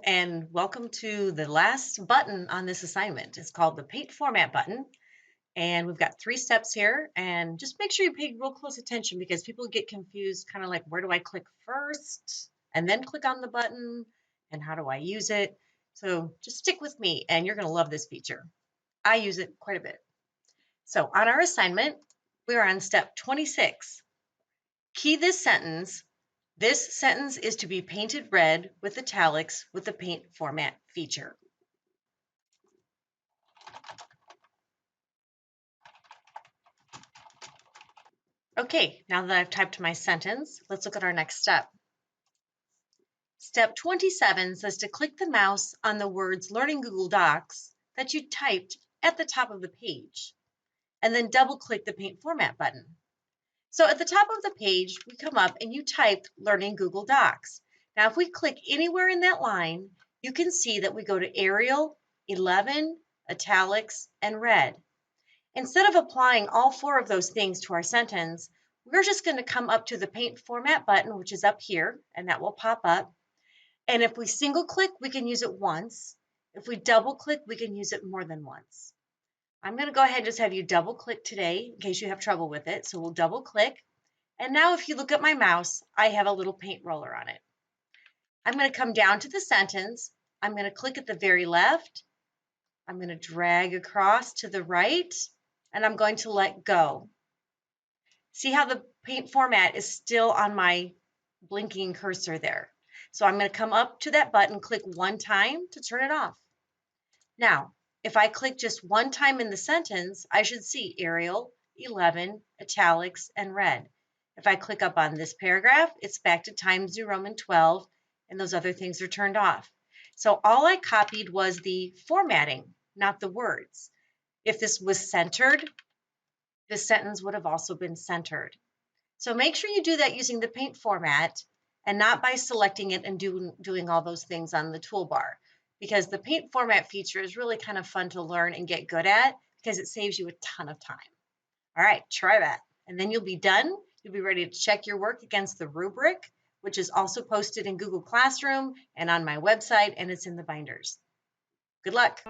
and welcome to the last button on this assignment. It's called the Paint Format button, and we've got 3 steps here, and just make sure you pay real close attention because people get confused, kind of like, where do I click first and then click on the button, and how do I use it? So just stick with me, and you're going to love this feature. I use it quite a bit. So on our assignment, we're on step 26. Key this sentence. This sentence is to be painted red with italics with the paint format feature. Okay, now that I've typed my sentence, let's look at our next step. Step 27 says to click the mouse on the words Learning Google Docs that you typed at the top of the page, and then double click the Paint Format button. So at the top of the page, we come up and you typed Learning Google Docs. Now, if we click anywhere in that line, you can see that we go to Arial, 11, italics, and red. Instead of applying all 4 of those things to our sentence, we're just going to come up to the Paint Format button, which is up here, and that will pop up. And if we single click, we can use it once. If we double click, we can use it more than once. I'm going to go ahead and just have you double click today in case you have trouble with it. So we'll double click. And now if you look at my mouse, I have a little paint roller on it. I'm going to come down to the sentence. I'm going to click at the very left. I'm going to drag across to the right, and I'm going to let go. See how the paint format is still on my blinking cursor there. So I'm going to come up to that button, click one time to turn it off. Now, if I click just one time in the sentence, I should see Arial, 11, italics, and red. If I click up on this paragraph, it's back to Times New Roman 12, and those other things are turned off. So all I copied was the formatting, not the words. If this was centered, this sentence would have also been centered. So make sure you do that using the paint format and not by selecting it and doing all those things on the toolbar, because the paint format feature is really kind of fun to learn and get good at because it saves you a ton of time. All right, try that. And then you'll be done. You'll be ready to check your work against the rubric, which is also posted in Google Classroom and on my website, and it's in the binders. Good luck.